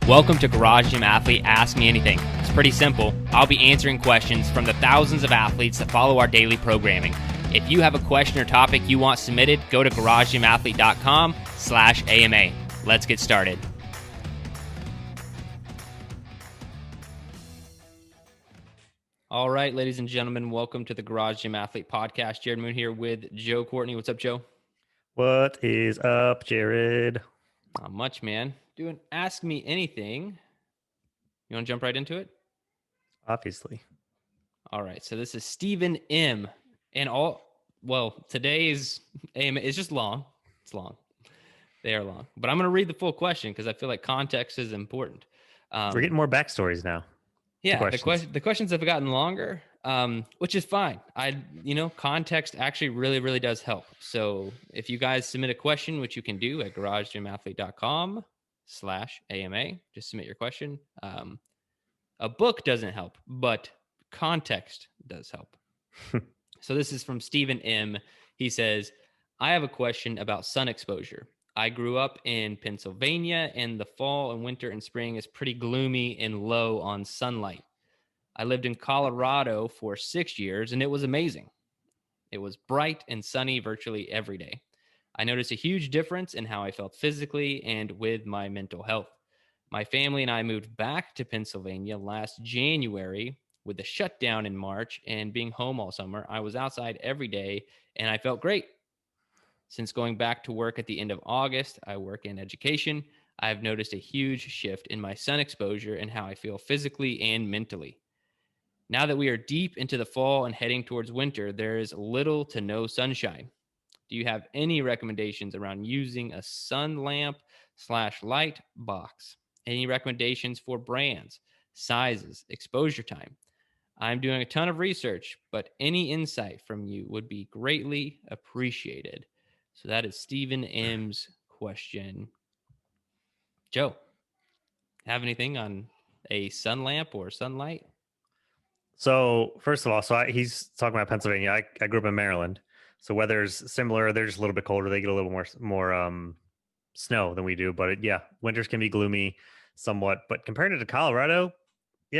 Welcome to Garage Gym Athlete Ask Me Anything. It's pretty simple. I'll be answering questions from the thousands of athletes that follow our daily programming. If you have a question or topic you want submitted, go to garagegymathlete.com/AMA. Let's get started. All right, ladies and gentlemen, welcome to the Garage Gym Athlete Podcast. Jared Moon here with Joe Courtney. What's up, Joe? What is up, Jared? Not much, man. Doing Ask Me Anything. You want to jump right into it? Obviously. All right, so this is Stephen M. And today's AMA is just long. It's long. They are long. But I'm going to read the full question because I feel like context is important. We're getting more backstories now. Yeah, the questions have gotten longer, which is fine. Context actually really does help. So if you guys submit a question, which you can do at garagegymathlete.com/AMA, just submit your question. A book doesn't help, but context does help. So this is from Stephen M. He says, I have a question about sun exposure. I grew up in Pennsylvania, and the fall and winter and spring is pretty gloomy and low on sunlight. I lived in Colorado for 6 years, and it was amazing. It was bright and sunny virtually every day. I noticed a huge difference in how I felt physically and with my mental health. My family and I moved back to Pennsylvania last January with the shutdown in March, and being home all summer, I was outside every day, and I felt great. Since going back to work at the end of August, I work in education. I've noticed a huge shift in my sun exposure and how I feel physically and mentally. Now that we are deep into the fall and heading towards winter, there is little to no sunshine. Do you have any recommendations around using a sun lamp/light box? Any recommendations for brands, sizes, exposure time? I'm doing a ton of research, but any insight from you would be greatly appreciated. So that is Stephen M's question. Joe, have anything on a sun lamp or sunlight? So first of all, he's talking about Pennsylvania. I grew up in Maryland, so weather's similar. They're just a little bit colder. They get a little more snow than we do. But winters can be gloomy somewhat. But compared to Colorado,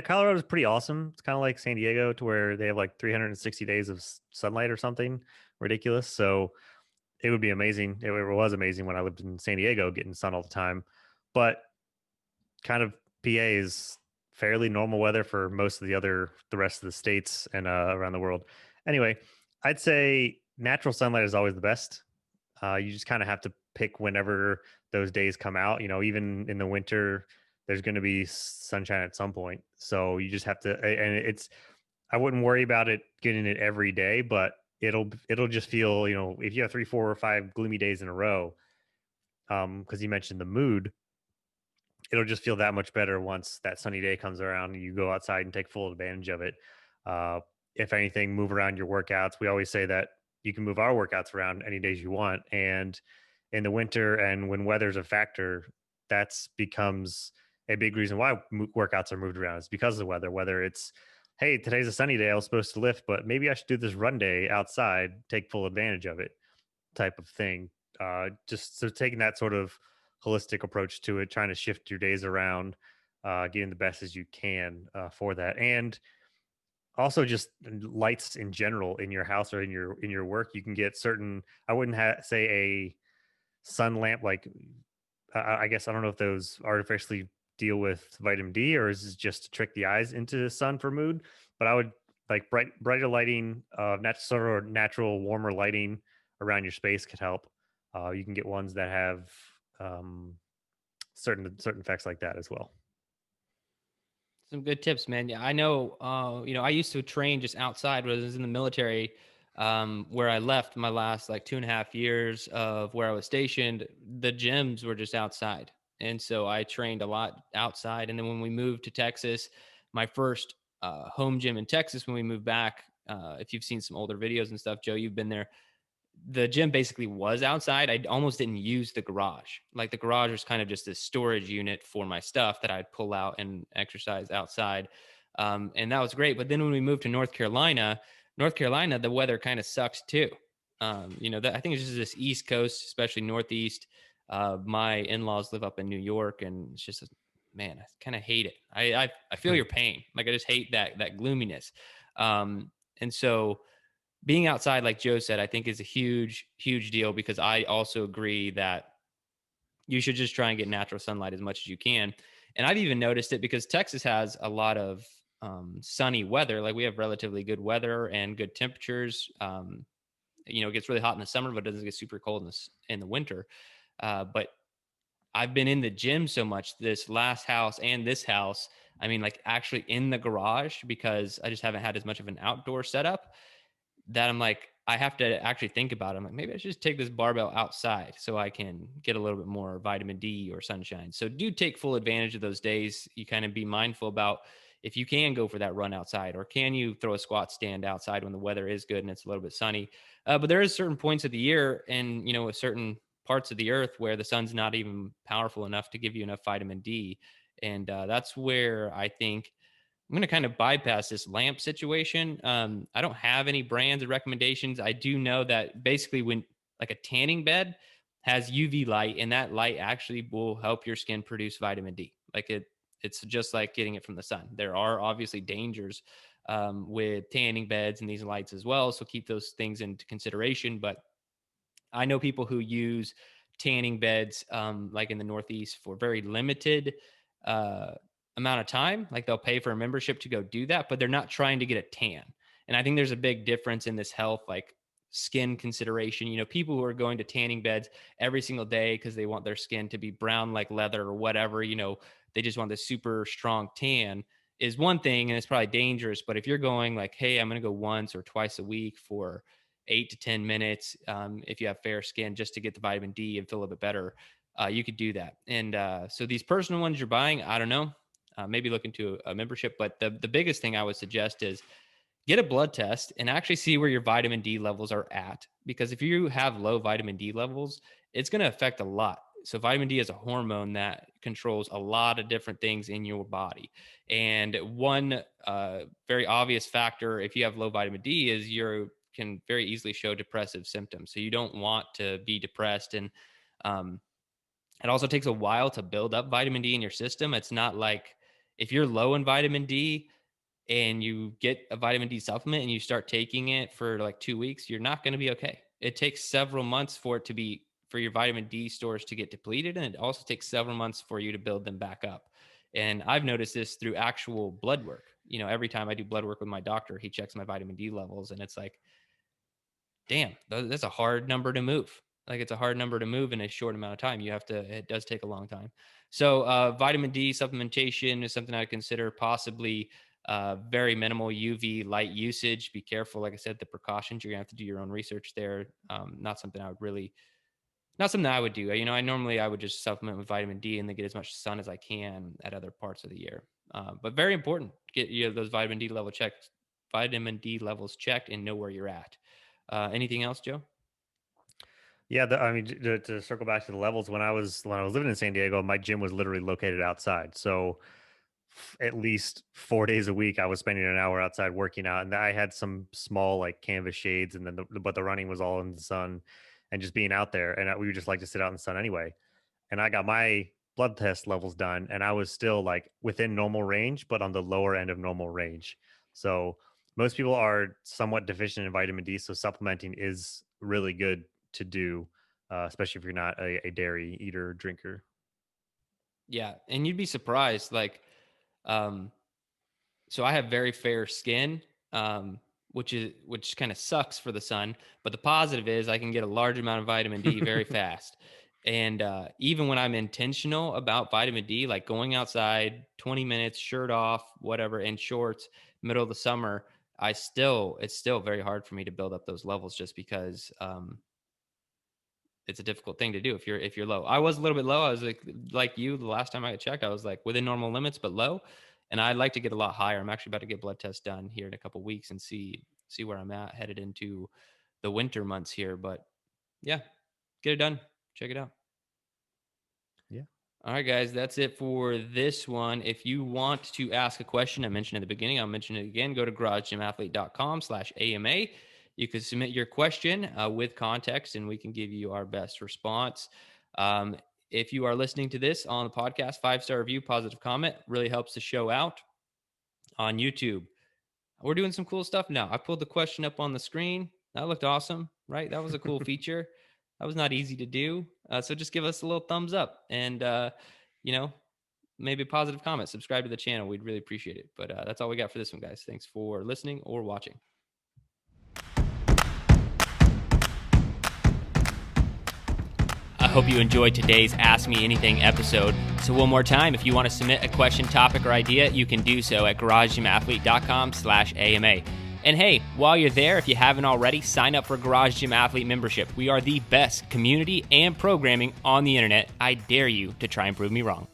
Colorado is pretty awesome. It's kind of like San Diego, to where they have like 360 days of sunlight or something ridiculous. So it would be amazing. It was amazing when I lived in San Diego, getting sun all the time. But kind of PA is fairly normal weather for most of the rest of the states and around the world. Anyway, I'd say natural sunlight is always the best. You just kind of have to pick whenever those days come out. Even in the winter, there's going to be sunshine at some point. So you just have to, and I wouldn't worry about getting it every day, but it'll just feel, if you have 3, 4, or 5 gloomy days in a row, because you mentioned the mood, it'll just feel that much better once that sunny day comes around and you go outside and take full advantage of it. If anything, move around your workouts. We always say that you can move our workouts around any days you want. And in the winter, and when weather's a factor, that's becomes a big reason why workouts are moved around. It's because of the weather. Whether it's, hey, today's a sunny day, I was supposed to lift, but maybe I should do this run day outside, take full advantage of it, type of thing. Just so taking that sort of holistic approach to it, trying to shift your days around, getting the best as you can for that. And also just lights in general in your house or in your work. You can get certain, I wouldn't say a sun lamp, like I guess, I don't know if those artificially deal with vitamin D, or is it just to trick the eyes into the sun for mood. But I would like brighter lighting, natural warmer lighting around your space could help. You can get ones that have certain effects like that as well. Some good tips, man. Yeah, I know. I used to train just outside when I was in the military, where I left my last like 2.5 years of where I was stationed. The gyms were just outside, and so I trained a lot outside. And then when we moved to Texas, my first home gym in Texas, when we moved back, if you've seen some older videos and stuff, Joe, you've been there. The gym basically was outside. I almost didn't use the garage. Like the garage was kind of just a storage unit for my stuff that I'd pull out and exercise outside. And that was great. But then when we moved to North Carolina, the weather kind of sucks too. I think it's just this East Coast, especially Northeast. My in-laws live up in New York, and it's just man, I kind of hate it. I feel your pain. Like I just hate that gloominess. And so being outside, like Joe said, I think is a huge deal, because I also agree that you should just try and get natural sunlight as much as you can. And I've even noticed it because Texas has a lot of sunny weather. Like we have relatively good weather and good temperatures. It gets really hot in the summer, but it doesn't get super cold in the winter. But I've been in the gym so much, this last house and this house. I mean, like actually in the garage, because I just haven't had as much of an outdoor setup, that I'm like, I have to actually think about it. I'm like, maybe I should just take this barbell outside so I can get a little bit more vitamin D or sunshine. So do take full advantage of those days. You kind of be mindful about if you can go for that run outside, or can you throw a squat stand outside when the weather is good and it's a little bit sunny. But there is certain points of the year and, with certain parts of the earth where the sun's not even powerful enough to give you enough vitamin D. And that's where I think I'm going to kind of bypass this lamp situation. I don't have any brands or recommendations. I do know that basically when like a tanning bed has UV light, and that light actually will help your skin produce vitamin D. It's just like getting it from the sun. There are obviously dangers with tanning beds and these lights as well. So keep those things into consideration. But I know people who use tanning beds, like in the Northeast, for very limited uh, amount of time. Like they'll pay for a membership to go do that, but they're not trying to get a tan. And I think there's a big difference in this health, like skin consideration. People who are going to tanning beds every single day because they want their skin to be brown like leather or whatever, they just want this super strong tan is one thing, and it's probably dangerous. But if you're going like, hey, I'm going to go once or twice a week for 8 to 10 minutes, if you have fair skin, just to get the vitamin D and feel a little bit better, you could do that. And so these personal ones you're buying, I don't know, maybe look into a membership. But the biggest thing I would suggest is get a blood test and actually see where your vitamin D levels are at. Because if you have low vitamin D levels, it's going to affect a lot. So vitamin D is a hormone that controls a lot of different things in your body. And one very obvious factor, if you have low vitamin D, is you can very easily show depressive symptoms. So you don't want to be depressed. And um, it also takes a while to build up vitamin D in your system. It's not like if you're low in vitamin D and you get a vitamin D supplement and you start taking it for like 2 weeks, you're not going to be okay. It takes several months for your vitamin D stores to get depleted. And it also takes several months for you to build them back up. And I've noticed this through actual blood work. Every time I do blood work with my doctor, he checks my vitamin D levels, and it's like, damn, that's a hard number to move. Like it's a hard number to move in a short amount of time. It does take a long time. So vitamin D supplementation is something I consider, possibly very minimal UV light usage. Be careful. Like I said, the precautions, you're gonna have to do your own research there. Not something I would do. I would just supplement with vitamin D and then get as much sun as I can at other parts of the year. But very important, get those vitamin D levels checked, and know where you're at. Anything else, Joe? Yeah, I mean, to circle back to the levels, when I was living in San Diego, my gym was literally located outside. So at least 4 days a week, I was spending an hour outside working out, and I had some small like canvas shades, and then but the running was all in the sun, and just being out there, and we would just like to sit out in the sun anyway. And I got my blood test levels done, and I was still like within normal range, but on the lower end of normal range. So most people are somewhat deficient in vitamin D, so supplementing is really good to do, especially if you're not a dairy eater or drinker. Yeah, and you'd be surprised. Um, so I have very fair skin, which kind of sucks for the sun. But the positive is I can get a large amount of vitamin D very fast. And even when I'm intentional about vitamin D, like going outside 20 minutes, shirt off, whatever, in shorts, middle of the summer, it's still very hard for me to build up those levels, just because it's a difficult thing to do if you're low. I was a little bit low. I was like you, the last time I checked, I was like within normal limits but low, and I'd like to get a lot higher. I'm actually about to get blood tests done here in a couple weeks and see where I'm at headed into the winter months here. But yeah, get it done. Check it out. Yeah. All right, guys, that's it for this one. If you want to ask a question, I mentioned at the beginning, I'll mention it again. Go to garagegymathlete.com/AMA. You can submit your question with context, and we can give you our best response. Um, if you are listening to this on the podcast, 5-star review, positive comment really helps the show out. On YouTube, we're doing some cool stuff now. I pulled the question up on the screen. That looked awesome, right? That was a cool feature. That was not easy to do. So just give us a little thumbs up and, maybe a positive comment. Subscribe to the channel. We'd really appreciate it. But that's all we got for this one, guys. Thanks for listening or watching. I hope you enjoyed today's Ask Me Anything episode. So one more time, if you want to submit a question, topic, or idea, you can do so at garagegymathlete.com/AMA. And hey, while you're there, if you haven't already, sign up for Garage Gym Athlete membership. We are the best community and programming on the internet. I dare you to try and prove me wrong.